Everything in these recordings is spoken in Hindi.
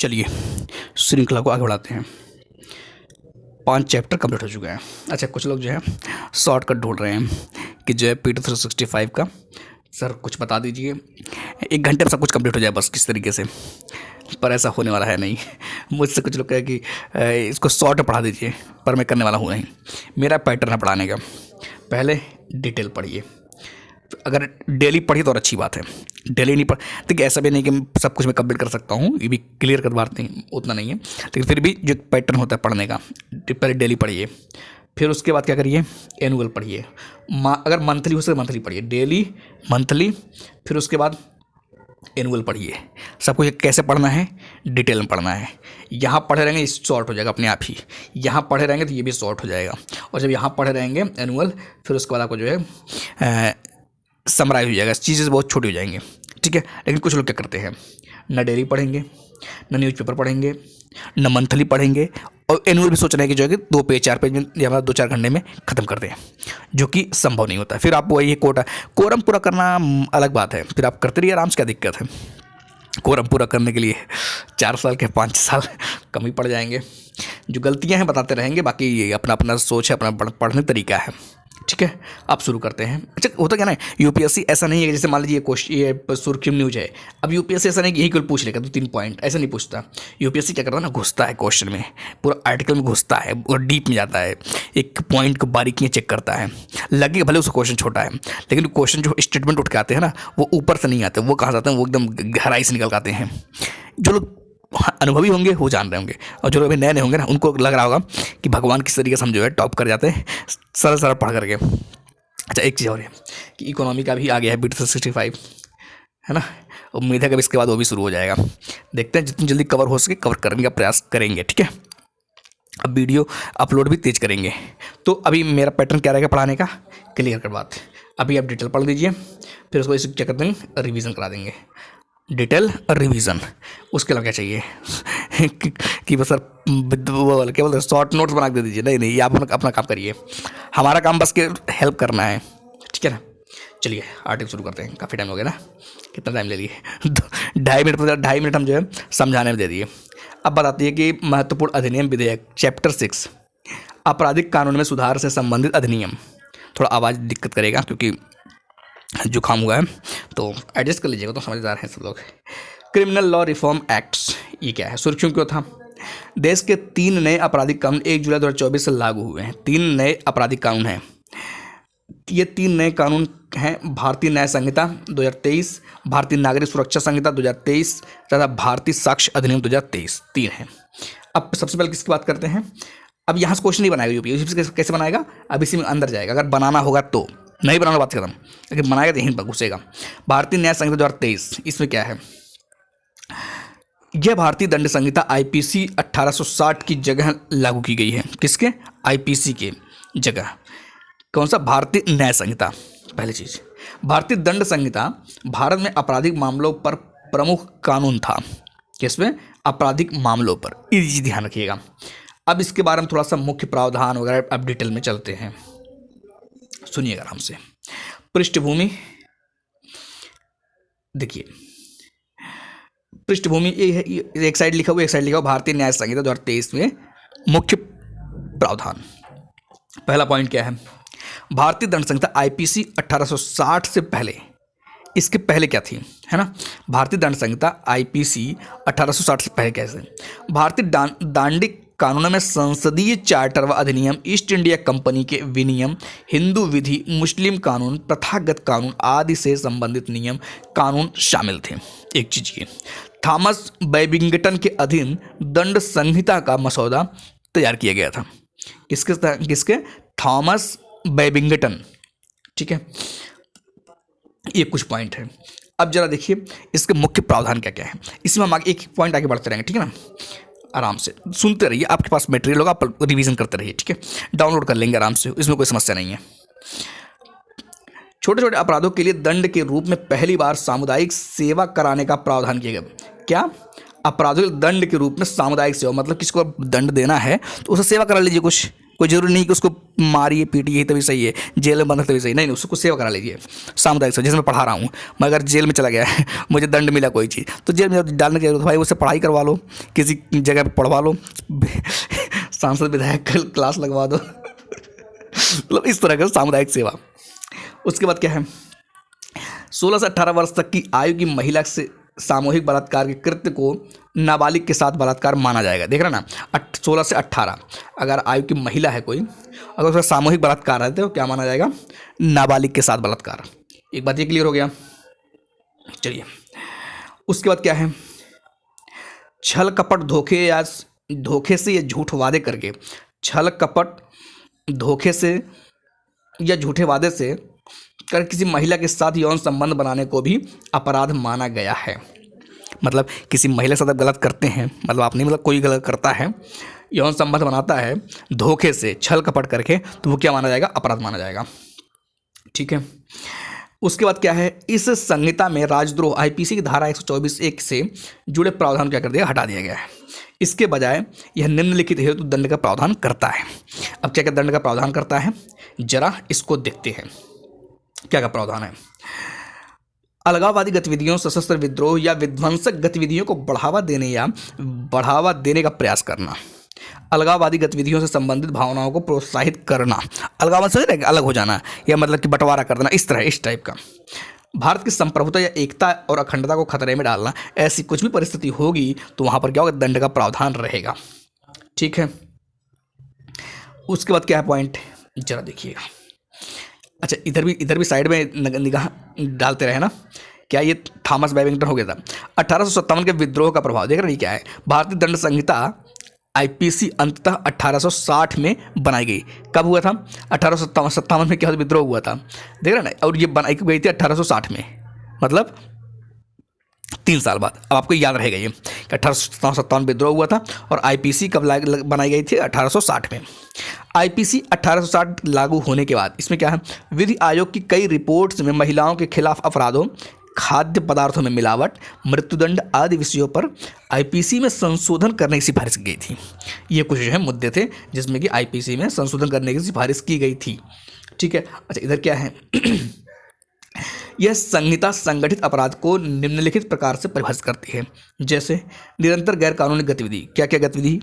चलिए श्रृंखला को आगे बढ़ाते हैं। 5 चैप्टर कंप्लीट हो चुके हैं। अच्छा, कुछ लोग जो है शॉर्टकट ढूंढ रहे हैं कि जो है पीटी 365 का सर कुछ बता दीजिए, 1 घंटे में सब कुछ कंप्लीट हो जाए बस किस तरीके से, पर ऐसा होने वाला है नहीं। मुझसे कुछ लोग कहे कि इसको शॉर्ट पढ़ा दीजिए, पर मैं करने वाला हूँ नहीं। मेरा पैटर्न है पढ़ाने का, पहले डिटेल पढ़िए। अगर डेली पढ़िए तो और अच्छी बात है, डेली नहीं पढ़ देखिए, ऐसा भी नहीं कि सब कुछ मैं कंप्लीट कर सकता हूँ, ये भी क्लियर कर बात नहीं, उतना नहीं है, लेकिन फिर भी जो पैटर्न होता है पढ़ने का, पहले डेली पढ़िए, फिर उसके बाद क्या करिए, एनुअल पढ़िए। अगर मंथली हो सके मंथली पढ़िए, डेली मंथली, फिर उसके बाद एनुअल पढ़िए। सब कुछ कैसे पढ़ना है, डिटेल में पढ़ना है। यहाँ पढ़े रहेंगे ये शॉर्ट हो जाएगा अपने आप ही, यहाँ पढ़े रहेंगे तो ये भी शॉर्ट हो जाएगा, और जब यहाँ पढ़े रहेंगे एनुअल, फिर उसके बाद आपको जो है समराइज हो जाएगा, चीज़ें बहुत छोटी हो जाएंगी, ठीक है। लेकिन कुछ लोग क्या करते हैं, न डेली पढ़ेंगे, न न्यूज़पेपर पढ़ेंगे, न मंथली पढ़ेंगे, और एनुअल भी सोच रहे हैं कि जो है कि 2 पेज 4 पेज में या 2-4 घंटे में ख़त्म कर दें, जो कि संभव नहीं होता। फिर आप वही कोरम पूरा करना अलग बात है, फिर आप करते रहिए आराम से, क्या दिक्कत है। कोरम पूरा करने के लिए 4 साल के 5 साल कम ही पड़ जाएंगे। जो गलतियां हैं बताते रहेंगे, बाकी ये अपना अपना सोच है, अपना पढ़ने तरीका है, ठीक है। आप शुरू करते हैं। अच्छा, होता क्या ना, यूपीएससी ऐसा नहीं है कि जैसे मान लीजिए ये सुर्खी न्यूज है, अब यूपीएससी ऐसा नहीं कि यही केवल पूछ लेगा 2-3 पॉइंट, ऐसा नहीं पूछता। यूपीएससी क्या करता है ना, घुसता है क्वेश्चन में, पूरा आर्टिकल में घुसता है और डीप में जाता है, एक पॉइंट को बारीकियाँ चेक करता है। लगेगा भले उसका क्वेश्चन छोटा है, लेकिन क्वेश्चन जो स्टेटमेंट उठ के आते हैं ना, वो ऊपर से नहीं आते, वो कहाँ से आते हैं, वो एकदम गहराई से निकल के आते हैं। जो लोग अनुभवी होंगे वो जान रहे होंगे, और जो लोग अभी नए नए होंगे ना, उनको लग रहा होगा कि भगवान किस तरीके से हम जो है टॉप कर जाते हैं सरल सरल पढ़ करके। अच्छा, एक चीज़ और है कि इकोनॉमी का भी आ गया है पीटी 365, है ना। उम्मीद है कि इसके बाद वो भी शुरू हो जाएगा। देखते हैं जितनी जल्दी कवर हो सके कवर करने का प्रयास करेंगे, ठीक है। अब वीडियो अपलोड भी तेज करेंगे। तो अभी मेरा पैटर्न क्या रहेगा पढ़ाने का, क्लियर कर बात। अभी आप डिटेल पढ़ लीजिए, फिर उसको इसे क्या करते हैं, रिवीजन करा देंगे। डिटेल और रिवीजन, उसके अलावा क्या चाहिए कि बस सर क्या बोलते हैं शॉर्ट नोट्स बना के दे दीजिए, नहीं नहीं, आप अपना काम करिए, हमारा काम बस के हेल्प करना है, ठीक है ना। चलिए आर्टिकल शुरू करते हैं, काफ़ी टाइम हो गया ना, कितना टाइम ले लिए 2.5 मिनट हम जो है समझाने में दे दिए। अब बताती है कि महत्वपूर्ण अधिनियम विधेयक चैप्टर 6 आपराधिक कानून में सुधार से संबंधित अधिनियम। थोड़ा आवाज़ दिक्कत करेगा क्योंकि जुकाम हुआ है, तो एडजस्ट कर लीजिएगा, तो समझदार हैं सब लोग। क्रिमिनल लॉ रिफॉर्म एक्ट्स, ये क्या है, सुर्खियों क्यों था। देश के 3 नए आपराधिक कानून 1 जुलाई 2024 से लागू हुए हैं। 3 नए आपराधिक कानून हैं। ये 3 नए कानून हैं, भारतीय न्याय संहिता 2023, भारतीय नागरिक सुरक्षा संहिता 2023 तथा भारतीय साक्ष्य अधिनियम 2023, 3 हैं। अब सबसे पहले किसकी बात करते हैं। अब यहाँ से क्वेश्चन नहीं बनाएगा यूपीएससी, कैसे बनाएगा, अब इसी में अंदर जाएगा, अगर बनाना होगा तो, नहीं बनाना बात खत्म, लेकिन बनाएगा तो यहीं पर घुसेगा। भारतीय न्याय संहिता 2023, इसमें क्या है, यह भारतीय दंड संहिता आईपीसी 1860 की जगह लागू की गई है। किसके, आईपीसी के जगह। कौन सा, भारतीय न्याय संहिता। पहली चीज, भारतीय दंड संहिता भारत में आपराधिक मामलों पर प्रमुख कानून था। किसमें, आपराधिक मामलों पर, ये चीज ध्यान रखिएगा। अब इसके बारे में थोड़ा सा मुख्य प्रावधान वगैरह अब डिटेल में चलते हैं, सुनिएगा आराम से। पृष्ठभूमि देखिए, पृष्ठभूमि ये है, एक साइड लिखा हुआ, एक साइड लिखा हुआ भारतीय न्याय संहिता 2023 में मुख्य प्रावधान। पहला पॉइंट क्या है, भारतीय दंड संहिता आईपीसी 1860 से पहले, इसके पहले क्या थी, है ना। भारतीय दंड संहिता आईपीसी 1860 से पहले कैसे, भारतीय दांडिक कानूनों में संसदीय चार्टर व अधिनियम, ईस्ट इंडिया कंपनी के विनियम, हिंदू विधि, मुस्लिम कानून, प्रथागत कानून आदि से संबंधित नियम कानून शामिल थे। एक चीज ये, थॉमस बैबिंगटन के अधीन दंड संहिता का मसौदा तैयार किया गया था। किसके, थॉमस बैबिंगटन, ठीक है। ये कुछ पॉइंट है। अब जरा देखिए इसके मुख्य प्रावधान क्या क्या है, इसमें हम आगे एक पॉइंट आगे बढ़ते रहेंगे, ठीक है ना। आराम से सुनते रहिए, आपके पास मटेरियल होगा, आप रिवीजन करते रहिए, ठीक है। डाउनलोड कर लेंगे आराम से, इसमें कोई समस्या नहीं है। छोटे छोटे अपराधों के लिए दंड के रूप में पहली बार सामुदायिक सेवा कराने का प्रावधान किया गया। क्या, अपराधों के दंड के रूप में सामुदायिक सेवा, मतलब किसी को दंड देना है तो उसे सेवा करा लीजिए कुछ, कोई जरूरी नहीं कि उसको मारिए पीटिए तभी सही है, जेल में बंद है तभी सही, नहीं नहीं, उसको सेवा करा लीजिए सामुदायिक सेवा। जैसे मैं पढ़ा रहा हूँ, मैं अगर जेल में चला गया है मुझे दंड मिला कोई चीज़, तो जेल में डालने की जरूरत है भाई, उससे पढ़ाई करवा लो, किसी जगह पर पढ़वा लो सांसद विधायक क्लास लगवा दो मतलब इस तरह का सामुदायिक सेवा। उसके बाद क्या है, 16 से 18 वर्ष तक की आयु की महिला से सामूहिक बलात्कार के कृत्य को नाबालिग के साथ बलात्कार माना जाएगा। देख रहे ना, 16 से 18 अगर आयु की महिला है कोई, अगर उसका सामूहिक बलात्कार है तो क्या माना जाएगा, नाबालिग के साथ बलात्कार। एक बात ये क्लियर हो गया। चलिए उसके बाद क्या है, छल कपट धोखे से या झूठ वादे करके, छल कपट धोखे से या झूठे वादे से कर किसी महिला के साथ यौन संबंध बनाने को भी अपराध माना गया है। मतलब किसी महिला के साथ आप गलत करते हैं, मतलब आप नहीं, मतलब कोई गलत करता है, यौन संबंध बनाता है धोखे से, छल कपट करके, तो वो क्या माना जाएगा, अपराध माना जाएगा। ठीक है। उसके बाद क्या है, इस संहिता में राजद्रोह आईपीसी की धारा 124(1) से जुड़े प्रावधान क्या कर दिया, हटा दिया गया है। इसके बजाय यह निम्नलिखित हेतु दंड का प्रावधान करता है। अब क्या क्या दंड का प्रावधान करता है, जरा इसको देखते हैं क्या क्या प्रावधान है। अलगाववादी गतिविधियों, सशस्त्र विद्रोह या विध्वंसक गतिविधियों को बढ़ावा देने का प्रयास करना, अलगाववादी गतिविधियों से संबंधित भावनाओं को प्रोत्साहित करना, अलगाव से अलग हो जाना, या मतलब कि बंटवारा कर देना, इस टाइप का। भारत की संप्रभुता या एकता और अखंडता को खतरे में डालना, ऐसी कुछ भी परिस्थिति होगी तो वहां पर क्या होगा, दंड का प्रावधान रहेगा। ठीक है। उसके बाद क्या है पॉइंट, जरा देखिएगा। अच्छा, इधर भी साइड में निगाह डालते रहे ना, क्या ये थॉमस बैबिंगटन हो गया था। 1857 के विद्रोह का प्रभाव देख रहे हैं क्या है, भारतीय दंड संहिता आईपीसी अंततः 1860 में बनाई गई। कब हुआ था, 1857 में क्या विद्रोह हुआ था, देख रहे हैं ना, और ये बनाई गई थी 1860 में, मतलब 3 साल बाद। अब आपको याद रहेगा ये कि 1857 विद्रोह हुआ था, और आईपीसी कब बनाई गई थी, 1860 में। आईपीसी 1860 लागू होने के बाद इसमें क्या है, विधि आयोग की कई रिपोर्ट्स में महिलाओं के खिलाफ अपराधों, खाद्य पदार्थों में मिलावट, मृत्युदंड आदि विषयों पर आईपीसी में संशोधन करने की सिफारिश की गई थी। ये कुछ जो है मुद्दे थे जिसमें कि आईपीसी में संशोधन करने की सिफारिश की गई थी। ठीक है। अच्छा, इधर क्या है यह संहिता संगठित अपराध को निम्नलिखित प्रकार से परिभाषित करती है, जैसे निरंतर गैरकानूनी गतिविधि, क्या क्या गतिविधि,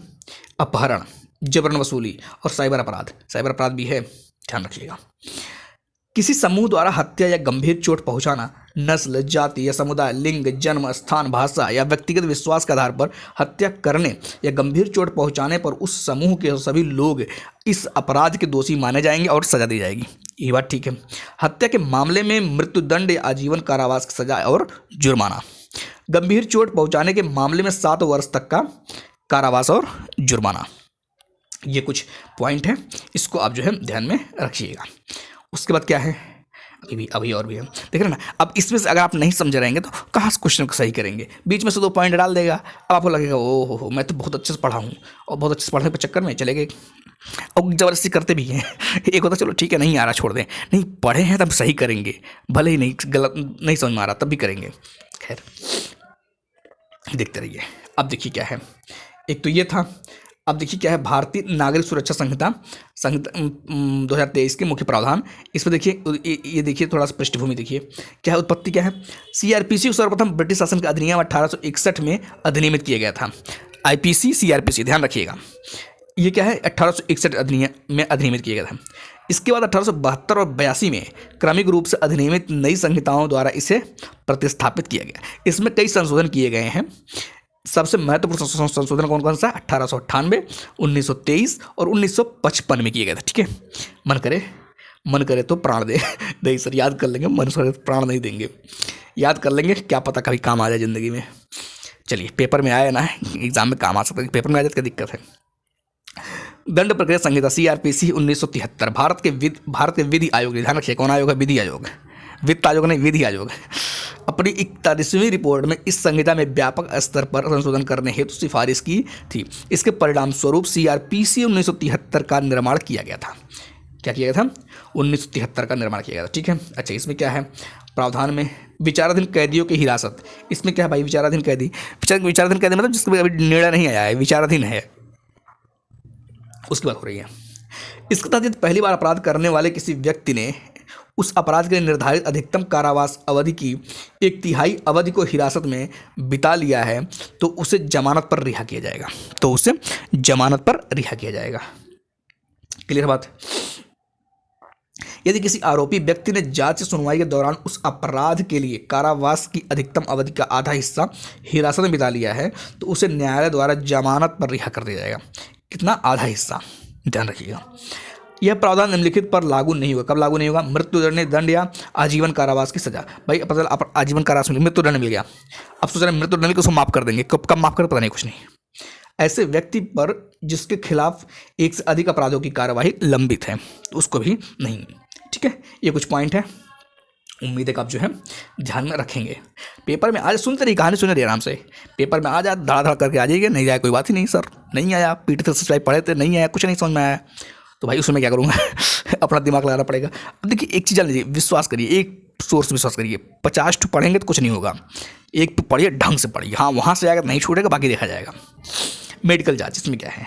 अपहरण, जबरन वसूली और साइबर अपराध भी है, ध्यान रखिएगा। किसी समूह द्वारा हत्या या गंभीर चोट पहुंचाना, नस्ल, जाति या समुदाय, लिंग, जन्म स्थान, भाषा या व्यक्तिगत विश्वास के आधार पर हत्या करने या गंभीर चोट पहुंचाने पर उस समूह के सभी लोग इस अपराध के दोषी माने जाएंगे और सजा दी जाएगी। ये बात ठीक है। हत्या के मामले में मृत्युदंड या आजीवन कारावास की सजा और जुर्माना। गंभीर चोट पहुंचाने के मामले में 7 वर्ष तक का कारावास और जुर्माना। ये कुछ पॉइंट है, इसको आप जो है ध्यान में रखिएगा। उसके बाद क्या है, अभी और भी है, देख रहे ना। अब इसमें से अगर आप नहीं समझ रहेंगे तो कहाँ से क्वेश्चन को सही करेंगे, बीच में से 2 पॉइंट डाल देगा, अब आपको लगेगा ओ हो मैं तो बहुत अच्छे से पढ़ा हूँ, और बहुत अच्छे से पढ़ने के चक्कर में चले गए और ज़बरदस्ती करते भी हैं। एक होता चलो ठीक है नहीं आ रहा छोड़ दें, नहीं पढ़े हैं तब सही करेंगे, भले ही नहीं गलत नहीं समझ में आ रहा तब भी करेंगे। खैर देखते रहिए। अब देखिए क्या है, एक तो ये था। अब देखिए क्या है, भारतीय नागरिक सुरक्षा संहिता 2023 के मुख्य प्रावधान। इसमें देखिए ये देखिए थोड़ा सा पृष्ठभूमि देखिए क्या है, उत्पत्ति क्या है। सीआरपीसी को सर्वप्रथम ब्रिटिश शासन का अधिनियम 1861 में अधिनियमित किया गया था। आईपीसी सीआरपीसी ध्यान रखिएगा, ये क्या है 1861 अधिनियम में अधिनियमित किया गया था। इसके बाद 1872 और 82 में क्रमिक रूप से अधिनियमित नई संहिताओं द्वारा इसे प्रतिस्थापित किया गया। इसमें कई संशोधन किए गए हैं। सबसे महत्वपूर्ण संशोधन कौन कौन सा, 1898, 1923 और 1955 में किया गया था। ठीक है। मन करे तो प्राण दे नहीं सर, याद कर लेंगे, मन करे तो प्राण नहीं देंगे, याद कर लेंगे, क्या पता कभी काम आ जाए ज़िंदगी में। चलिए पेपर में आया ना, एग्जाम में काम आ सकता है, पेपर में आ जाए क्या दिक्कत है। दंड प्रक्रिया संहिता सीआरपीसी 1973 भारत के विधि आयोग, ध्यान रखिए कौन आयोग है, विधि आयोग, वित्त आयोग नहीं, विधि आयोग, अपनी 41वीं रिपोर्ट में इस संहिता में व्यापक स्तर पर संशोधन करने हेतु सिफारिश की थी। इसके परिणाम स्वरूप सीआरपीसी 1973 का निर्माण किया गया था। क्या किया गया था, 1973 का निर्माण किया गया था। ठीक है। अच्छा, इसमें क्या है प्रावधान में, विचाराधीन कैदियों की हिरासत। इसमें क्या है भाई, विचाराधीन कैदी मतलब जिसका अभी निर्णय नहीं आया है, विचाराधीन है, उसकी बात हो रही है। इसके तहत यदि पहली बार अपराध करने वाले किसी व्यक्ति ने उस अपराध के लिए निर्धारित अधिकतम कारावास अवधि की 1/3 अवधि को हिरासत में बिता लिया है तो उसे जमानत पर रिहा किया जाएगा। क्लियर बात। यदि किसी आरोपी व्यक्ति ने जांच से सुनवाई के दौरान उस अपराध के लिए कारावास की अधिकतम अवधि का आधा हिस्सा हिरासत में बिता लिया है तो उसे न्यायालय द्वारा जमानत पर रिहा कर दिया जाएगा। कितना? आधा हिस्सा। ध्यान रखिएगा, यह प्रावधान निम्नलिखित पर लागू नहीं होगा। कब लागू नहीं होगा? मृत्युदंड दंड या आजीवन कारावास की सजा। भाई पता चला आजीवन कारावास में मृत्युदंड मिल गया, अब सोच रहे मृत्युदंड को उसको माफ कर देंगे। कब माफ कर, पता नहीं, कुछ नहीं। ऐसे व्यक्ति पर जिसके खिलाफ एक से अधिक अपराधों की कार्यवाही लंबित है तो उसको भी नहीं। ठीक है, ये कुछ पॉइंट है, उम्मीद है कि आप जो है ध्यान में रखेंगे। पेपर में आज सुनते रहिए, कहानी सुने रहिए आराम से। पेपर में आ जाए धड़ा करके आ जाइए, नहीं जाए कोई बात ही नहीं, सर नहीं आया, PT 365 पढ़े थे, नहीं आया, कुछ नहीं समझ में आया तो भाई उसमें क्या करूँगा अपना दिमाग लगाना पड़ेगा। अब देखिए एक चीज़ जान लीजिए, विश्वास करिए, एक सोर्स विश्वास करिए, 50 टू पढ़ेंगे तो कुछ नहीं होगा, एक तो पढ़िए, ढंग से पढ़िए। हाँ, वहाँ से आएगा नहीं छूटेगा, बाकी देखा जाएगा। मेडिकल जांच, इसमें क्या है?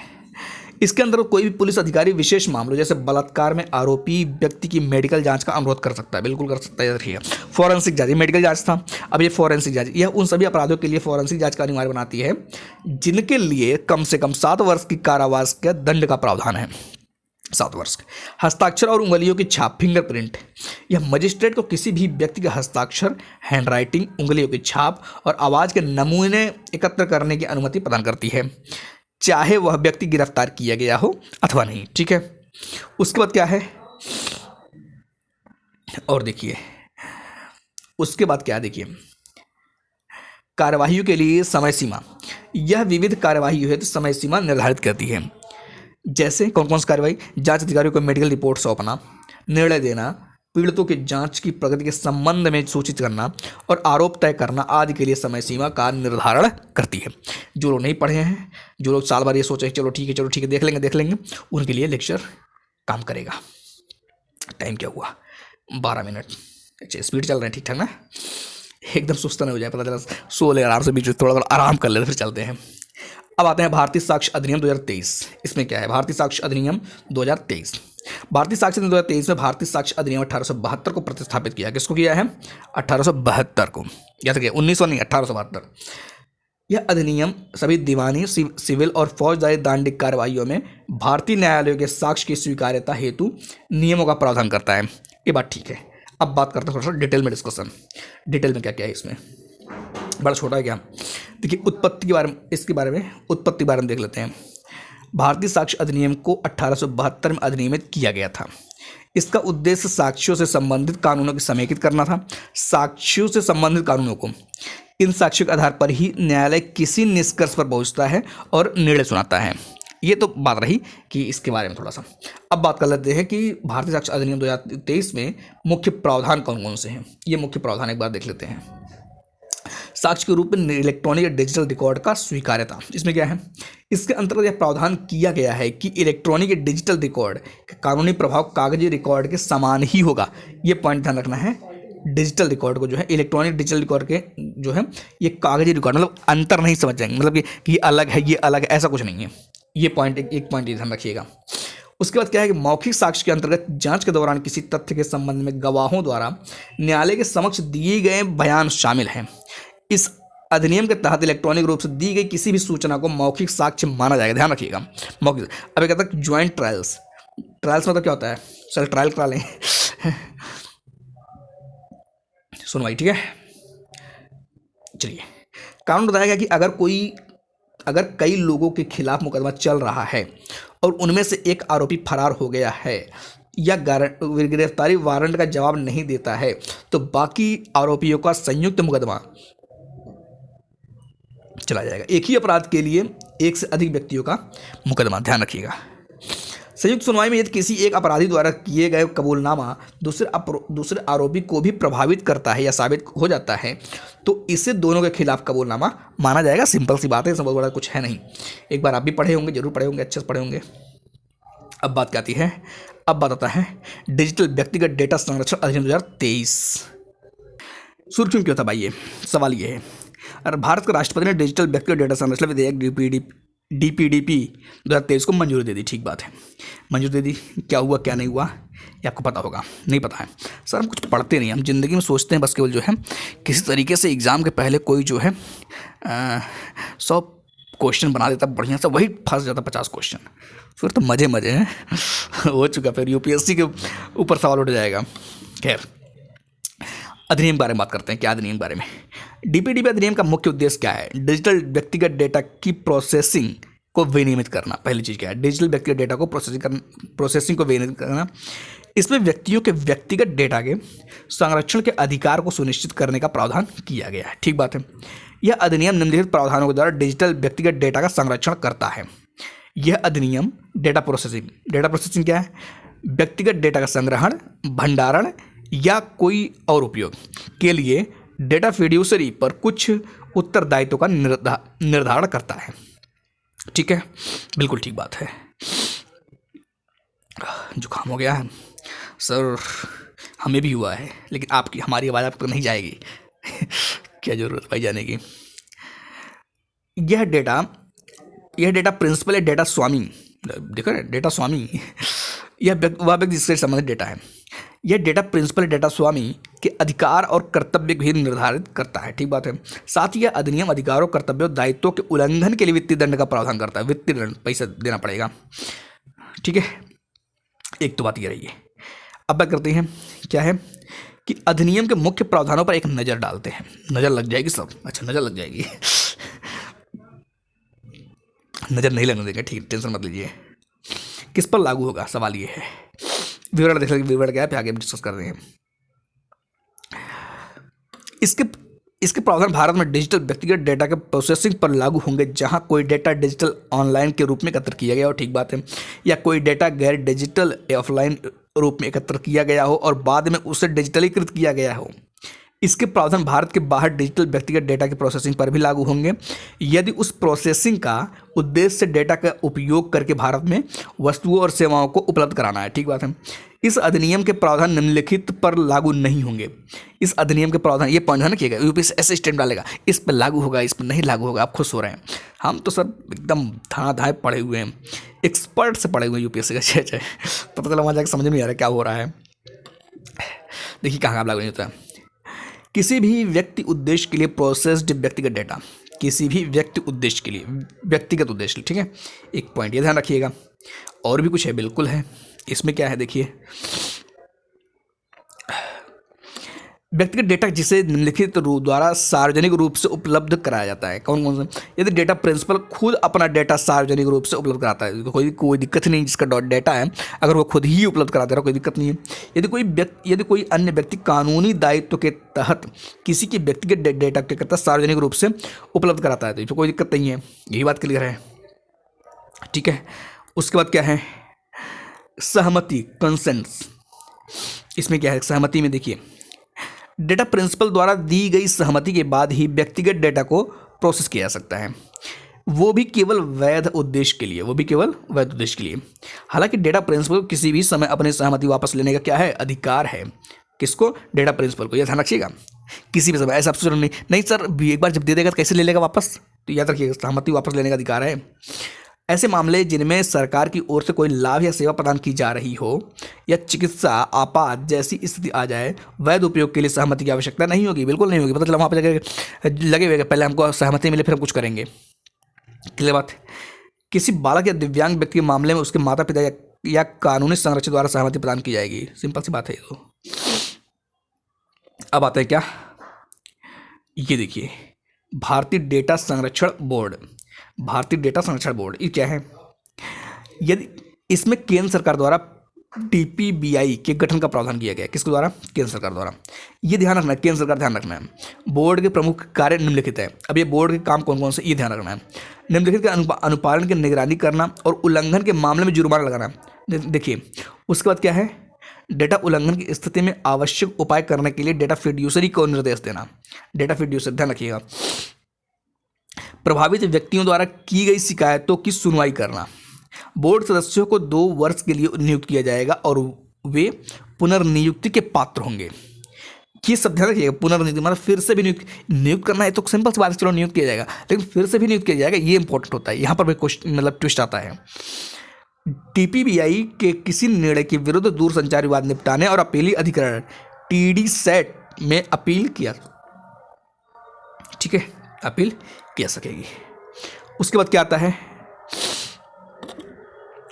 इसके अंदर कोई भी पुलिस अधिकारी विशेष मामलों जैसे बलात्कार में आरोपी व्यक्ति की मेडिकल जांच का अनुरोध कर सकता है, बिल्कुल कर सकता है। देखिए फॉरेंसिक जांच, मेडिकल जांच था, अब ये फॉरेंसिक जांच, यह उन सभी अपराधों के लिए फॉरेंसिक जांच का अनिवार्य बनाती है जिनके लिए कम से कम 7 वर्ष की कारावास के दंड का प्रावधान है। 7 वर्ष। हस्ताक्षर और उंगलियों की छाप, फिंगरप्रिंट, यह मजिस्ट्रेट को किसी भी व्यक्ति का हस्ताक्षर, हैंडराइटिंग, उंगलियों की छाप और आवाज़ के नमूने एकत्र करने की अनुमति प्रदान करती है, चाहे वह व्यक्ति गिरफ्तार किया गया हो अथवा नहीं। ठीक है, उसके बाद क्या है और देखिए, उसके बाद क्या, देखिए कार्यवाहियों के लिए समय सीमा, यह विविध कार्यवाही हेतु समय सीमा निर्धारित करती है। जैसे कौन कौन सी कार्यवाही? जांच अधिकारियों को मेडिकल रिपोर्ट सौंपना, निर्णय देना, पीड़ितों की जांच की प्रगति के संबंध में सूचित करना और आरोप तय करना आदि के लिए समय सीमा का निर्धारण करती है। जो लोग नहीं पढ़े हैं, जो लोग साल भर ये सोचे चलो ठीक है देख लेंगे, उनके लिए लेक्चर काम करेगा। टाइम क्या हुआ? 12 मिनट। अच्छा, स्पीड चल रहे हैं ठीक ठाक ना, एकदम सुस्त नहीं हो जाए, पता चला सो ले आराम से, बीच में थोड़ा आराम कर लेते फिर चलते हैं। अब आते हैं भारतीय साक्ष्य अधिनियम 2023। इसमें क्या है? भारतीय साक्ष्य अधिनियम 2023। भारतीय साक्ष्य अधिनियम 2023 में भारतीय साक्ष्य अधिनियम 1872 को प्रतिस्थापित किया। किसको किया है? 1872 को। याद रखिए, 1900 नहीं, 1872। यह अधिनियम सभी दीवानी, सिविल और फौजदारी दांडिक कार्रवाइयों में भारतीय न्यायालयों के साक्ष्य की स्वीकार्यता हेतु नियमों का प्रावधान करता है। ये बात ठीक है। अब बात करते हैं थोड़ा सा डिटेल में डिस्कशन। डिटेल में क्या क्या है इसमें, बड़ा छोटा है क्या? देखिए उत्पत्ति के बारे में, इसके बारे में उत्पत्ति के बारे में देख लेते हैं। भारतीय साक्ष्य अधिनियम को 1872 में अधिनियमित किया गया था। इसका उद्देश्य साक्ष्यों से संबंधित कानूनों को समेकित करना था। साक्ष्यों से संबंधित कानूनों को, इन साक्ष्यों के आधार पर ही न्यायालय किसी निष्कर्ष पर पहुंचता है और निर्णय सुनाता है। ये तो बात रही कि इसके बारे में थोड़ा सा। अब बात कर लेते हैं कि भारतीय साक्ष्य अधिनियम 2023 में मुख्य प्रावधान कौन कौन से हैं। ये मुख्य प्रावधान एक बार देख लेते हैं। साक्ष्य के रूप में इलेक्ट्रॉनिक या डिजिटल रिकॉर्ड का स्वीकार्यता, इसमें क्या है? इसके अंतर्गत यह प्रावधान किया गया है कि इलेक्ट्रॉनिक या डिजिटल रिकॉर्ड का कानूनी प्रभाव कागजी रिकॉर्ड के समान ही होगा। ये पॉइंट ध्यान रखना है। डिजिटल रिकॉर्ड को जो है, इलेक्ट्रॉनिक डिजिटल रिकॉर्ड के जो है ये कागजी रिकॉर्ड, मतलब अंतर नहीं समझ जाएंगे, मतलब कि ये अलग है, ये अलग है, ऐसा कुछ नहीं है। ये पॉइंट एक पॉइंट ध्यान रखिएगा। उसके बाद क्या है कि मौखिक साक्ष्य के अंतर्गत जांच के दौरान किसी तथ्य के संबंध में गवाहों द्वारा न्यायालय के समक्ष दिए गए बयान शामिल हैं। इस अधिनियम के तहत इलेक्ट्रॉनिक रूप से दी गई किसी भी सूचना को मौखिक साक्ष्य माना जाएगा। ध्यान रखिएगा, मौखिक। अब एक कहता है ज्वाइंट ट्रायल्स। ट्रायल्स मतलब क्या होता है? चल ट्रायल करा लें सुनवाई, ठीक है। चलिए, कानून बताया गया कि अगर कई लोगों के खिलाफ मुकदमा चल रहा है और उनमें से एक आरोपी फरार हो गया है या गिरफ्तारी वारंट का जवाब नहीं देता है तो बाकी आरोपियों का संयुक्त मुकदमा चला जाएगा। एक ही अपराध के लिए एक से अधिक व्यक्तियों का मुकदमा, ध्यान रखिएगा। संयुक्त सुनवाई में यदि किसी एक अपराधी द्वारा किए गए कबूलनामा दूसरे आरोपी को भी प्रभावित करता है या साबित हो जाता है तो इसे दोनों के खिलाफ कबूलनामा माना जाएगा। सिंपल सी बात है, इसमें बहुत बड़ा कुछ है नहीं। एक बार आप भी पढ़े होंगे, जरूर पढ़े होंगे, अच्छे से पढ़े होंगे। अब बात क्या आती है? अब बात आता है डिजिटल व्यक्तिगत डेटा संरक्षण अधिनियम 2023। सुर्खियों क्यों था भाई? ये सवाल ये है। और भारत के राष्ट्रपति ने डिजिटल व्यक्तिगत डेटा संरक्षण विधेयक DPDP 2023 को मंजूरी दे दी, ठीक बात है, मंजूरी दे दी। क्या हुआ क्या नहीं हुआ ये आपको पता होगा, नहीं पता है सर, हम कुछ पढ़ते नहीं, हम ज़िंदगी में सोचते हैं बस केवल जो है किसी तरीके से एग्ज़ाम के पहले कोई जो है 100 क्वेश्चन बना देता बढ़िया सा, वही फंस जाता 50 क्वेश्चन, फिर तो मज़े मज़े हैं हो चुका, फिर UPSC के ऊपर सवाल उठ जाएगा। खैर, अधिनियम के बारे में बात करते हैं। क्या अधिनियम के बारे में? DPDP अधिनियम का मुख्य उद्देश्य क्या है? डिजिटल व्यक्तिगत डेटा की प्रोसेसिंग को विनियमित करना। पहली चीज़ क्या है? डिजिटल व्यक्तिगत डेटा को प्रोसेसिंग को विनियमित करना। इसमें व्यक्तियों के व्यक्तिगत डेटा के संरक्षण के अधिकार को सुनिश्चित करने का प्रावधान किया गया है, ठीक बात है। यह अधिनियम निम्नलिखित प्रावधानों के द्वारा डिजिटल व्यक्तिगत डेटा का संरक्षण करता है। यह अधिनियम डेटा प्रोसेसिंग क्या है? व्यक्तिगत डेटा का संग्रहण, भंडारण या कोई और उपयोग के लिए डेटा फिड्यूसरी पर कुछ उत्तरदायित्वों का निर्धारण करता है, ठीक है, बिल्कुल ठीक बात है। जुकाम हो गया है सर, हमें भी हुआ है, लेकिन हमारी आवाज़ आप तक नहीं जाएगी क्या जरूरत भाई जाने की। यह डेटा प्रिंसिपल है, डेटा स्वामी, देखो ना, डेटा स्वामी यह वह व्यक्ति जिससे संबंधित डेटा है। यह डेटा प्रिंसिपल डेटा स्वामी के अधिकार और कर्तव्य भी निर्धारित करता है, ठीक बात है। साथ ही यह अधिनियम अधिकारों, कर्तव्यों, दायित्वों के उल्लंघन के लिए वित्तीय दंड का प्रावधान करता है। वित्तीय दंड, पैसा देना पड़ेगा, ठीक है, एक तो बात ये रही है। अब बात करते हैं क्या है कि अधिनियम के मुख्य प्रावधानों पर एक नज़र डालते हैं। नज़र लग जाएगी सब, अच्छा नज़र लग जाएगी नज़र नहीं लगने देंगे, ठीक, टेंशन मत लीजिए। किस पर लागू होगा, सवाल ये है। विवरण देख लेंगे, विवरण क्या है, फिर आगे डिस्कस कर रहे हैं। इसके प्रावधान भारत में डिजिटल व्यक्तिगत डेटा के प्रोसेसिंग पर लागू होंगे जहां कोई डेटा डिजिटल ऑनलाइन के रूप में एकत्र किया गया हो, ठीक बात है, या कोई डेटा गैर डिजिटल ऑफलाइन रूप में एकत्र किया गया हो और बाद में उसे डिजिटलीकृत किया गया हो। इसके प्रावधान भारत के बाहर डिजिटल व्यक्तिगत डेटा की प्रोसेसिंग पर भी लागू होंगे यदि उस प्रोसेसिंग का उद्देश्य डेटा का उपयोग करके भारत में वस्तुओं और सेवाओं को उपलब्ध कराना है, ठीक बात है। इस अधिनियम के प्रावधान निम्नलिखित पर लागू नहीं होंगे। इस अधिनियम के प्रावधान, ये पॉइंट ध्यान रखिएगा, यूपीएससी ऐसे स्टेप डालेगा, इस पर लागू होगा, इस पर नहीं लागू होगा, आप खुश हो रहे हैं। हम तो सर एकदम धड़ाधड़ पढ़े हुए हैं, एक्सपर्ट से पढ़े हुए हैं यूपीएससी का, अच्छे पता चला वहाँ जाकर समझ में नहीं आ रहा क्या हो रहा है। देखिए कहाँ लागू नहीं होता है। किसी भी व्यक्ति उद्देश्य के लिए प्रोसेस्ड व्यक्तिगत डेटा, किसी भी व्यक्ति उद्देश्य के लिए, व्यक्तिगत उद्देश्य, ठीक है, एक पॉइंट ये ध्यान रखिएगा। और भी कुछ है, बिल्कुल है, इसमें क्या है देखिए, व्यक्तिगत डेटा जिसे निम्नलिखित द्वारा सार्वजनिक रूप से उपलब्ध कराया जाता है। कौन कौन सा? यदि डेटा प्रिंसिपल खुद अपना डेटा सार्वजनिक रूप से उपलब्ध कराता है, कोई दिक्कत नहीं, जिसका डेटा है अगर वो खुद ही उपलब्ध करा दे रहा, कोई दिक्कत नहीं है। यदि कोई अन्य व्यक्ति कानूनी दायित्व के तहत किसी की व्यक्तिगत डेटा के करता सार्वजनिक रूप से उपलब्ध कराता है तो कोई दिक्कत नहीं है, यही बात क्लियर है, ठीक है। उसके बाद क्या है, सहमति, कंसेंट्स। इसमें क्या है, सहमति में देखिए, डेटा प्रिंसिपल द्वारा दी गई सहमति के बाद ही व्यक्तिगत डेटा को प्रोसेस किया जा सकता है, वो भी केवल वैध उद्देश्य के लिए, हालांकि डेटा प्रिंसिपल को किसी भी समय अपनी सहमति वापस लेने का क्या है, अधिकार है। किसको? डेटा प्रिंसिपल को, यह ध्यान रखिएगा, किसी भी समय। ऐसा अफसर नहीं सर एक बार जब दे देगा तो कैसे ले लेगा वापस, तो याद रखिएगा सहमति वापस लेने का अधिकार है। ऐसे मामले जिनमें सरकार की ओर से कोई लाभ या सेवा प्रदान की जा रही हो या चिकित्सा आपात जैसी स्थिति आ जाए, वैध उपयोग के लिए सहमति की आवश्यकता नहीं होगी, बिल्कुल नहीं होगी। पता चला वहाँ पर जाकर लगे हुए पहले हमको सहमति मिले फिर हम कुछ करेंगे, क्लियर बात। किसी बालक या दिव्यांग व्यक्ति के मामले में उसके माता पिता या कानूनी संरक्षक द्वारा सहमति प्रदान की जाएगी, सिंपल सी बात है ये तो। अब आता है क्या, ये देखिए, भारतीय डेटा संरक्षण बोर्ड, ये क्या है? यदि इसमें केंद्र सरकार द्वारा DPBI के गठन का प्रावधान किया गया, किसके द्वारा? केंद्र सरकार द्वारा। ये ध्यान रखना है, केंद्र सरकार ध्यान रखना है। बोर्ड के प्रमुख कार्य निम्नलिखित है। अब ये बोर्ड के काम कौन कौन से, ये ध्यान रखना है। निम्नलिखित के अनुपालन की निगरानी करना और उल्लंघन के मामले में जुर्माना लगाना। देखिए उसके बाद क्या है, डेटा उल्लंघन की स्थिति में आवश्यक उपाय करने के लिए डेटा फिड्यूसरी को निर्देश देना। डेटा फिड्यूसरी, ध्यान रखिएगा, प्रभावित व्यक्तियों द्वारा की गई शिकायतों की सुनवाई करना। बोर्ड सदस्यों को 2 वर्ष के लिए नियुक्त किया जाएगा और वे पुनर्नियुक्ति के पात्र होंगे। ये सब ध्यान रखिएगा। पुनर्नियुक्ति मतलब फिर से भी नियुक्त करना है तो सिंपल सी बात है, चलो नियुक्त किया जाएगा, लेकिन फिर से भी नियुक्त किया जाएगा, ये इंपॉर्टेंट होता है। यहाँ पर भी क्वेश्चन मतलब ट्विस्ट आता है। टीपीबीआई के किसी निर्णय के विरुद्ध दूरसंचार विवाद निपटाने और अपीली अधिकरण टीडी सेट में अपील किया, ठीक है, अपील किया सकेगी। उसके बाद क्या आता है,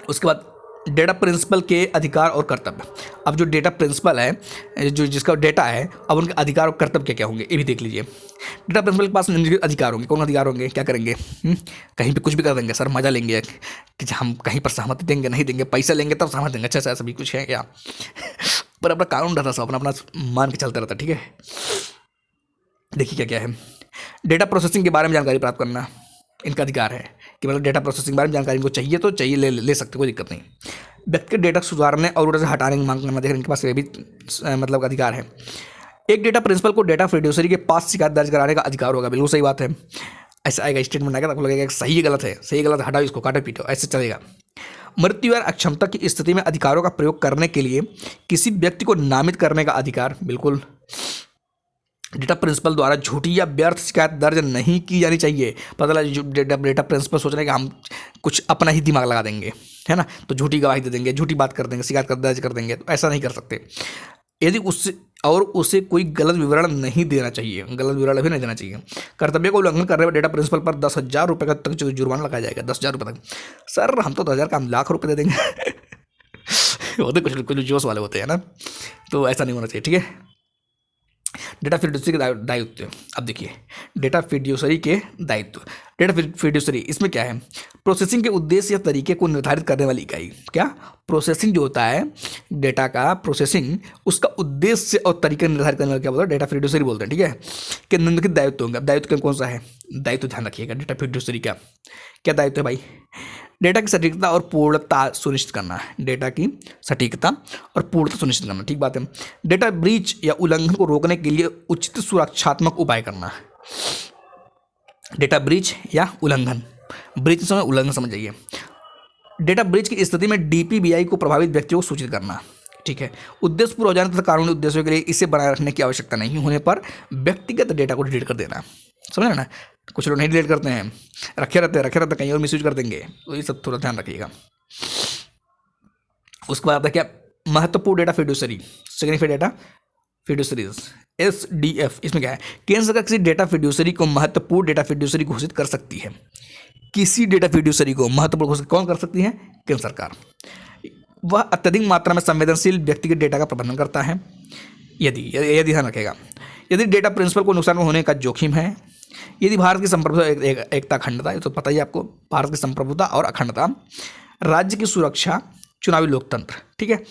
उसके बाद डेटा प्रिंसिपल के अधिकार और कर्तव्य। अब जो डेटा प्रिंसिपल है, जो जिसका डेटा है, अब उनके अधिकार और कर्तव्य क्या क्या होंगे ये भी देख लीजिए। डेटा प्रिंसिपल के पास निम्नलिखित अधिकार होंगे। कौन अधिकार होंगे, क्या करेंगे, कहीं पे कुछ भी कर देंगे सर, मजा लेंगे कि हम कहीं पर सहमति देंगे नहीं देंगे, पैसा लेंगे तब सहमति देंगे, अच्छा ऐसा भी कुछ है क्या, पर अपना कानून रहता, सब अपना अपना मान के चलता रहता, ठीक है। देखिए क्या क्या है। डेटा प्रोसेसिंग के बारे में जानकारी प्राप्त करना इनका अधिकार है, कि मतलब डेटा प्रोसेसिंग के बारे में जानकारी इनको चाहिए तो चाहिए, ले सकते, कोई दिक्कत नहीं। व्यक्तिगत डेटा सुधारने और उसे हटाने की मांग करना, देखिए इनके पास ये भी मतलब अधिकार है। एक डेटा प्रिंसिपल को डेटा फिड्यूसरी के पास शिकायत दर्ज कराने का अधिकार होगा, बिल्कुल सही बात है। ऐसा आएगा, स्टेटमेंट आएगा तो आपको लगेगा सही गलत है, सही गलत हटाओ इसको, काटो पीटो, ऐसे चलेगा। मृत्यु या अक्षमता की स्थिति में अधिकारों का प्रयोग करने के लिए किसी व्यक्ति को नामित करने का अधिकार, बिल्कुल। डेटा प्रिंसिपल द्वारा झूठी या व्यर्थ शिकायत दर्ज नहीं की जानी चाहिए। पता चला डेटा प्रिंसिपल सोच रहे हैं कि हम कुछ अपना ही दिमाग लगा देंगे, है ना, तो झूठी गवाही दे देंगे, झूठी बात कर देंगे, शिकायत दर्ज कर देंगे, तो ऐसा नहीं कर सकते। यदि उसे कोई गलत विवरण नहीं देना चाहिए, गलत विवरण भी नहीं देना चाहिए। कर्तव्य को उल्लंघन करने पर डेटा प्रिंसिपल पर 10,000 रुपये का तक जुर्माना लगाया जाएगा, 10,000 रुपये तक। सर हम तो 10,000 का हम लाख रुपये दे देंगे होते कुछ जोश वाले होते हैं ना, तो ऐसा नहीं होना चाहिए, ठीक है। डेटा फिड्यूसरी के दायित्व, अब देखिए डेटा फिड्यूसरी के दायित्व। डेटा फिड्यूसरी इसमें क्या है, प्रोसेसिंग के उद्देश्य या तरीके को निर्धारित करने वाली इकाई। क्या, प्रोसेसिंग जो होता है डेटा का, प्रोसेसिंग उसका उद्देश्य और तरीका निर्धारित करने वाला क्या बोलते हैं, डेटा फिड्यूसरी बोलते हैं, ठीक है। कि निम्नलिखित दायित्व होंगे। अब दायित्व कौन सा है, दायित्व ध्यान रखिएगा। डेटा फिड्यूसरी का क्या दायित्व है भाई, डेटा की सटीकता और पूर्णता सुनिश्चित करना है, डेटा की सटीकता और पूर्णता सुनिश्चित करना, ठीक बात है। डेटा ब्रीच या उल्लंघन को रोकने के लिए उचित सुरक्षात्मक उपाय करना है। डेटा ब्रीच या उल्लंघन, ब्रीच समय उल्लंघन समझ जाइए। डेटा ब्रीच की स्थिति में डीपीबीआई को प्रभावित व्यक्तियों को सूचित करना, ठीक है। उद्देश्य पूरा हो जाने तथा कानूनी उद्देश्यों के लिए इसे बनाए रखने की आवश्यकता नहीं होने पर व्यक्तिगत डेटा को डिलीट कर देना, समझ ना। कुछ लोग नहीं डिलीट करते हैं, रखे रहते कहीं और मिसयूज कर देंगे, तो ये सब थोड़ा ध्यान रखिएगा। उसके बाद आता है क्या, महत्वपूर्ण data fiduciary, significant data fiduciaries, SDF। इसमें क्या है, केंद्र सरकार किसी डेटा फिड्यूसरी को महत्वपूर्ण डेटा फिड्यूसरी घोषित कर सकती है। किसी डेटा फिड्यूसरी को महत्वपूर्ण घोषित कौन कर सकती है, केंद्र सरकार। वह अत्यधिक मात्रा में संवेदनशील व्यक्तिगत डेटा का प्रबंधन करता है यदि ध्यान रखेगा, यदि डेटा प्रिंसिपल को नुकसान होने का जोखिम है, यदि भारत की संप्रभुता, एकता, अखंडता, ये तो पता ही आपको, भारत की संप्रभुता और अखंडता, राज्य की सुरक्षा, चुनावी लोकतंत्र, ठीक है,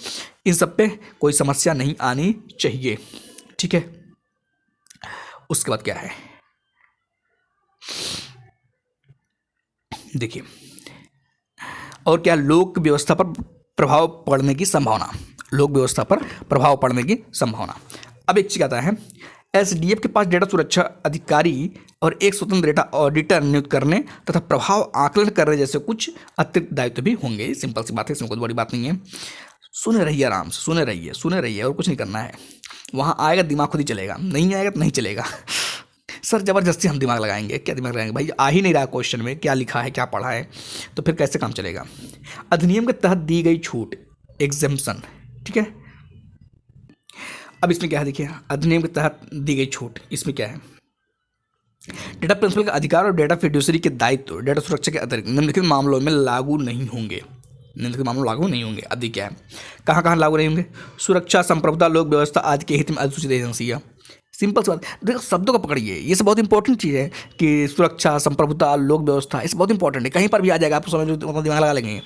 इन सब पे कोई समस्या नहीं आनी चाहिए, ठीक है। उसके बाद क्या है, देखिए, और क्या, लोक व्यवस्था पर प्रभाव पड़ने की संभावना, लोक व्यवस्था पर प्रभाव पड़ने की संभावना। अब एक चीज आता है, SDF के पास डेटा सुरक्षा अधिकारी और एक स्वतंत्र डेटा ऑडिटर नियुक्त करने तथा प्रभाव आकलन करने जैसे कुछ अतिरिक्त दायित्व भी होंगे। सिंपल सी बात है, इसमें कोई बड़ी बात नहीं है। सुने रहिए, आराम से सुने रहिए और कुछ नहीं करना है। वहाँ आएगा दिमाग खुद ही चलेगा, नहीं आएगा तो नहीं चलेगा। सर जबरदस्ती हम दिमाग लगाएंगे, क्या दिमाग लगाएंगे भाई, आ ही नहीं रहा क्वेश्चन में क्या लिखा है, क्या पढ़ा है, तो फिर कैसे काम चलेगा। अधिनियम के तहत दी गई छूट, एग्जेम्पशन, ठीक है। अब इसमें क्या है, देखिए, अधिनियम के तहत दी गई छूट, इसमें क्या है, डेटा प्रिंसिपल का अधिकार और डेटा फिड्यूसरी के दायित्व डेटा सुरक्षा के अतिरिक्त निम्नलिखित मामलों में लागू नहीं होंगे, निम्नलिखित मामलों लागू नहीं होंगे। अब क्या है, कहाँ लागू नहीं होंगे, सुरक्षा, संप्रभुता, लोक व्यवस्था आदि के हित में अधिसूचित एजेंसियाँ। सिंपल सी बात, देखो शब्दों को पकड़िए, ये सब बहुत इंपॉर्टेंट चीज़ है कि सुरक्षा, संप्रभुता, लोक व्यवस्था, ये सब बहुत इंपॉर्टेंट है, कहीं पर भी आ जाएगा, आपको समझ में दिमाग लगा लेंगे।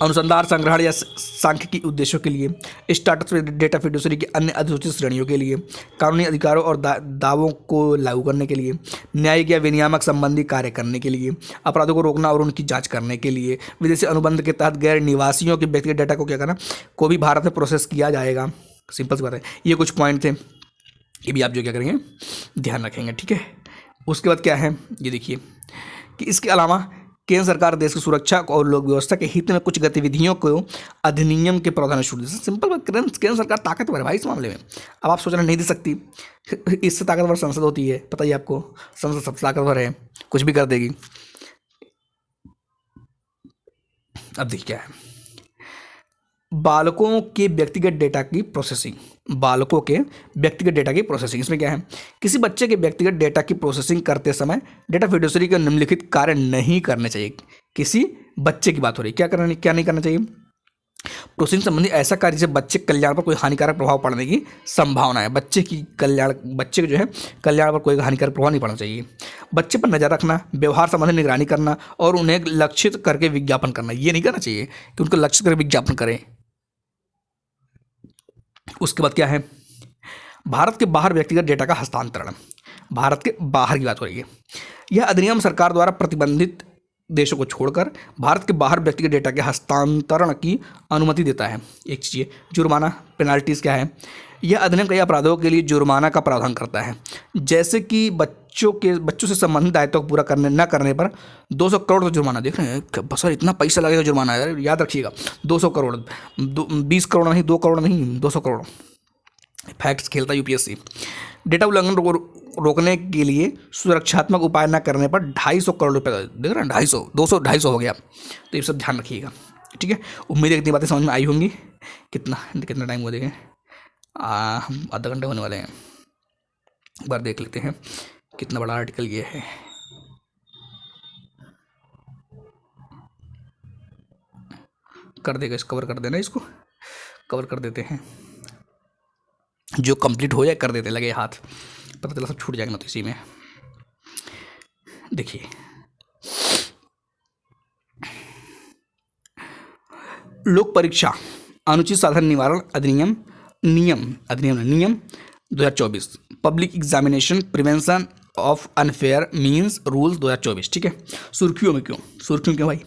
अनुसंधान, संग्रहण या सांख्यिकी उद्देश्यों के लिए, स्टार्टअप डेटा फिड्यूसरी की अन्य अधिसूचित श्रेणियों के लिए, कानूनी अधिकारों और दावों को लागू करने के लिए, न्यायिक या विनियामक संबंधी कार्य करने के लिए, अपराधों को रोकना और उनकी जांच करने के लिए, विदेशी अनुबंध के तहत गैर निवासियों के व्यक्तिगत डेटा को क्या करना, को भी भारत में प्रोसेस किया जाएगा। सिंपल सी बात है, ये कुछ पॉइंट थे, ये भी आप जो क्या करेंगे ध्यान रखेंगे, ठीक है। उसके बाद क्या है, ये देखिए कि इसके अलावा केंद्र सरकार देश की सुरक्षा और लोक व्यवस्था के हित में कुछ गतिविधियों को अधिनियम के प्रावधान शुरू। सिंपल बात, केंद्र सरकार ताकतवर है भाई इस मामले में। अब आप सोच रहे नहीं दे सकती, इससे ताकतवर संसद होती है, पता ही आपको, संसद सबसे ताकतवर है, कुछ भी कर देगी। अब देखिए क्या है, बालकों के व्यक्तिगत डेटा की प्रोसेसिंग। बालकों के व्यक्तिगत डेटा की प्रोसेसिंग, इसमें क्या है, किसी बच्चे के व्यक्तिगत डेटा की प्रोसेसिंग करते समय डेटा फिडुसरी के निम्नलिखित कार्य नहीं करने चाहिए। किसी बच्चे की बात हो रही है, क्या नहीं करना चाहिए, प्रोसेसिंग संबंधी ऐसा कार्य जिससे बच्चे कल्याण पर कोई हानिकारक प्रभाव पड़ने की संभावना है। बच्चे के जो है कल्याण पर कोई हानिकारक प्रभाव नहीं पड़ना चाहिए। बच्चे पर नजर रखना, व्यवहार संबंधी निगरानी करना और उन्हें लक्षित करके विज्ञापन करना, ये नहीं करना चाहिए कि उनको लक्षित करके विज्ञापन करें। उसके बाद क्या है, भारत के बाहर व्यक्तिगत डेटा का हस्तांतरण। भारत के बाहर की बात हो रही है। यह अधिनियम सरकार द्वारा प्रतिबंधित देशों को छोड़कर भारत के बाहर व्यक्तिगत डेटा के हस्तांतरण की अनुमति देता है। एक चीज़ ये, जुर्माना, पेनाल्टीज क्या है, यह अधिनियम कई अपराधों के लिए जुर्माना का प्रावधान करता है, जैसे कि बच्चों से संबंधित दायित्व को पूरा न करने पर 200 करोड़ का जुर्माना। देख रहे हैं बस, इतना पैसा लगेगा जुर्माना, याद रखिएगा, 200 करोड़, 20 करोड़ नहीं, 2 करोड़ नहीं, 200 करोड़। फैक्ट्स खेलता यूपीएससी। डेटा उल्लंघन रोकने के लिए सुरक्षात्मक उपाय न करने पर 250 करोड़ रुपए, देख रहे हैं 250, 200, 250 हो गया। तो ये सब ध्यान रखिएगा, ठीक है। उम्मीद है इतनी बातें समझ में आई होंगी। कितना टाइम हुआ देखें, आधा घंटे होने वाले हैं। एक बार देख लेते हैं कितना बड़ा आर्टिकल ये है। कर देगा, इस कवर कर देना, इसको कवर कर देते हैं, जो कंप्लीट हो जाए कर देते, लगे हाथ, पता चला सब छूट जाएगा ना तो इसी में। देखिए, लोक परीक्षा अनुचित साधन निवारण अधिनियम, नियम 2024, public examination prevention of unfair means rules 2024, ठीक है। सुर्खियों क्यों भाई,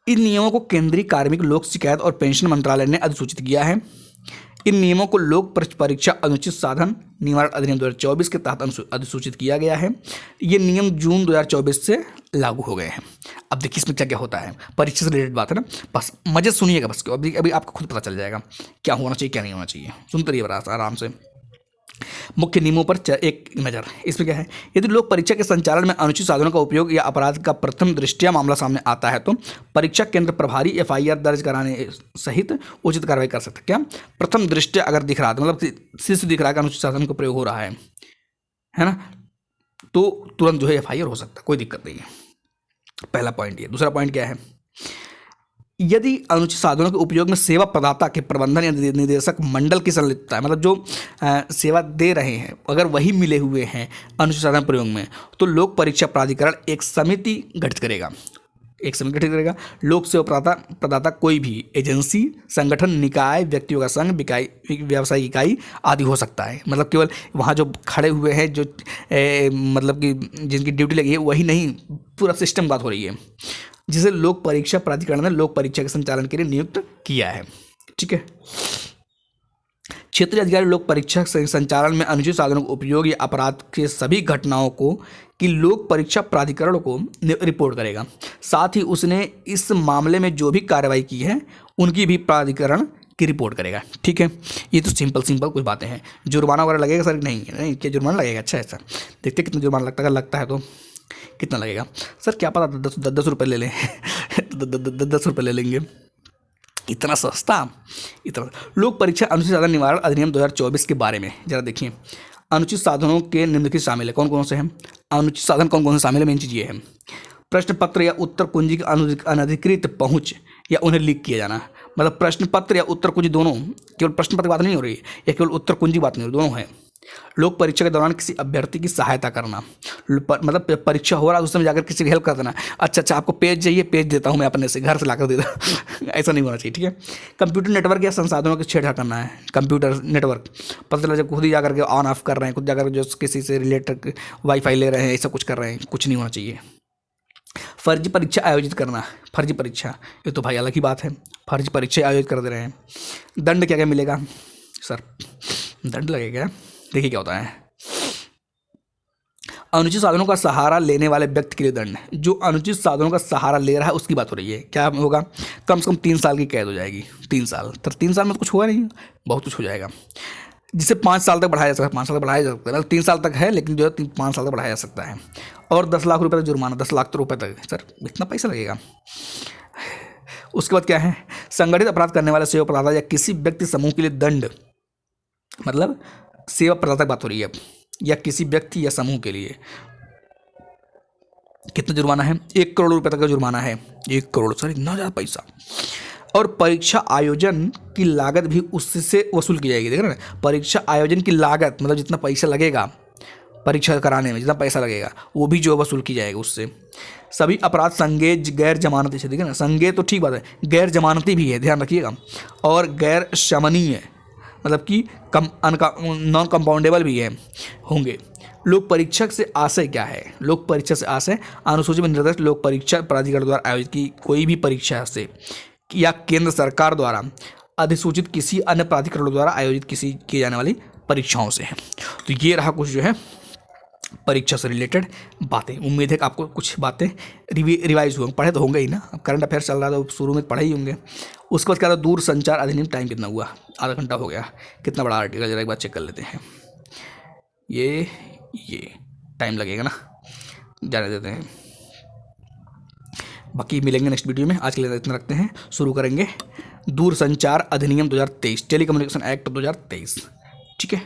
इन नियमों को केंद्रीय कार्मिक लोक शिकायत और पेंशन मंत्रालय ने अधिसूचित किया है। इन नियमों को लोक परीक्षा अनुचित साधन निवारण अधिनियम 2024 के तहत अधिसूचित किया गया है। ये नियम जून 2024 से लागू हो गए हैं। अब देखिए इसमें क्या क्या होता है, परीक्षा से रिलेटेड बात है ना, बस मजे सुनिएगा बस, अभी आपको खुद पता चल जाएगा क्या होना चाहिए क्या नहीं होना चाहिए। सुनते रहिए बस आराम से। मुख्य नियमों पर एक नज़र। इसमें क्या है, यदि लोक परीक्षा के संचालन में अनुचित साधनों का उपयोग या अपराध का प्रथम दृष्टया मामला सामने आता है तो परीक्षा केंद्र प्रभारी FIR दर्ज कराने सहित उचित कार्रवाई कर सकते हैं। क्या प्रथम दृष्टया अगर दिख रहा है, मतलब सिर्फ दिख रहा है कि अनुचित साधन का प्रयोग हो रहा है ना, तो तुरंत जो है FIR हो सकता है, कोई दिक्कत नहीं है। पहला पॉइंट ये। दूसरा पॉइंट क्या है, यदि अनुचित साधनों के उपयोग में सेवा प्रदाता के प्रबंधन या निदेशक मंडल की संलिप्तता है, मतलब जो सेवा दे रहे हैं अगर वही मिले हुए हैं अनुचित साधन प्रयोग में, तो लोक परीक्षा प्राधिकरण एक समिति गठित करेगा। लोक सेवा प्रदाता कोई भी एजेंसी, संगठन, निकाय, व्यक्तियों का संघ, व्यावसायिक इकाई आदि हो सकता है। मतलब केवल वहाँ जो खड़े हुए हैं, जो मतलब कि जिनकी ड्यूटी लगी है वही नहीं, पूरा सिस्टम बात हो रही है, जिसे लोक परीक्षा प्राधिकरण ने लोक परीक्षा के संचालन के लिए नियुक्त किया है, ठीक है। क्षेत्रीय अधिकारी लोक परीक्षा संचालन में अनुचित साधनों का उपयोग या अपराध के सभी घटनाओं को कि लोक परीक्षा प्राधिकरण को रिपोर्ट करेगा। साथ ही उसने इस मामले में जो भी कार्रवाई की है उनकी भी प्राधिकरण की रिपोर्ट करेगा, ठीक है। ये तो सिंपल कुछ बातें हैं। जुर्माना वगैरह लगेगा सर? नहीं, क्या जुर्माना लगेगा? अच्छा ऐसा देखते कितना जुर्माना लगता है, अगर लगता है तो कितना लगेगा सर? क्या पता 10 रुपये ले लें 10 रुपये ले लेंगे, इतना सस्ता। इतना लोक परीक्षा अनुचित साधन निवारण अधिनियम 2024 के बारे में जरा देखिए। अनुचित साधनों के निम्नलिखित शामिल है, कौन कौन से हैं अनुचित साधन, कौन कौन से शामिल है? मेन चीज़ ये है, प्रश्न पत्र या उत्तर कुंजी की अनधिकृत पहुंच या उन्हें लीक किया जाना। मतलब प्रश्न पत्र या उत्तर कुंजी दोनों, केवल प्रश्न पत्र की बात नहीं हो रही है या केवल उत्तर कुंजी बात नहीं हो रही, दोनों है। लोक परीक्षा के दौरान किसी अभ्यर्थी की सहायता करना, मतलब परीक्षा हो रहा है उस समय जाकर किसी की हेल्प कर देना। अच्छा आपको पेज चाहिए, पेज देता हूँ मैं अपने से, घर से लाकर देता ऐसा नहीं होना चाहिए, ठीक है। कंप्यूटर नेटवर्क या संसाधनों की छेड़छाड़ करना है। कंप्यूटर नेटवर्क पता चला जब खुद ही जाकर के ऑन ऑफ कर रहे हैं, खुद जाकर जो किसी से रिलेटेड वाईफाई ले रहे हैं, ऐसा कुछ कर रहे हैं, कुछ नहीं होना चाहिए। फर्जी परीक्षा आयोजित करना, फर्जी परीक्षा ये तो भाई अलग ही बात है, फर्जी परीक्षा आयोजित कर दे रहे हैं। दंड क्या क्या मिलेगा सर? दंड लगेगा, देखिए क्या होता है। अनुचित साधनों का सहारा लेने वाले व्यक्ति के लिए दंड। जो अनुचित साधनों का सहारा ले रहा है उसकी बात हो रही है। क्या होगा? कम से कम 3 साल की कैद हो जाएगी। 3 साल, तो 3 साल में तो कुछ होगा नहीं, बहुत कुछ हो जाएगा। जिसे 5 साल तक बढ़ाया जा सकता है, 5 साल तक बढ़ाया जा सकता है, मतलब 3 साल तक है, लेकिन जो है 5 साल तक बढ़ाया जा सकता है। और 10 लाख रुपये तक जुर्माना, 10 लाख रुपये तक। सर इतना पैसा लगेगा? उसके बाद क्या है? संगठित अपराध करने वाले सेवा प्रदाता या किसी व्यक्ति समूह के लिए दंड, मतलब सेवा प्रदाता की बात हो रही है अब, या किसी व्यक्ति या समूह के लिए कितना जुर्माना है? 1 करोड़ रुपए तक का जुर्माना है। 1 करोड़, सर इतना ज़्यादा पैसा। और परीक्षा आयोजन की लागत भी उससे वसूल की जाएगी। देख रहे हैं, परीक्षा आयोजन की लागत मतलब जितना पैसा लगेगा परीक्षा कराने में, जितना पैसा लगेगा वो भी जो वसूल की जाएगा उससे। सभी अपराध संज्ञेय गैर जमानती से, ठीक है ना, संज्ञेय तो ठीक बात है, गैर जमानती भी है, ध्यान रखिएगा, और गैर शमनीय मतलब कि नॉन कंपाउंडेबल भी है होंगे। लोक परीक्षा से आशय क्या है? लोक परीक्षा से आशय अनुसूची में निर्दिष्ट लोक परीक्षा प्राधिकरण द्वारा आयोजित की कोई भी परीक्षा से या केंद्र सरकार द्वारा अधिसूचित किसी अन्य प्राधिकरण द्वारा आयोजित की जाने वाली परीक्षाओं से है। तो ये रहा कुछ जो है परीक्षा से रिलेटेड बातें। उम्मीद है कि आपको कुछ बातें रिवाइज हुए, पढ़े तो होंगे ही ना, अब करंट अफेयर चल रहा था तो शुरू में पढ़े ही होंगे। उसके बाद क्या था? दूर संचार अधिनियम, टाइम कितना हुआ? आधा घंटा हो गया। कितना बड़ा आर्टिकल, जरा एक बार चेक कर लेते हैं। ये टाइम लगेगा ना, जाने देते हैं, बाकी मिलेंगे नेक्स्ट वीडियो में। आज के लिए इतना रखते हैं, शुरू करेंगे दूर संचार अधिनियम 2023, टेलीकम्युनिकेशन एक्ट 2023, ठीक है।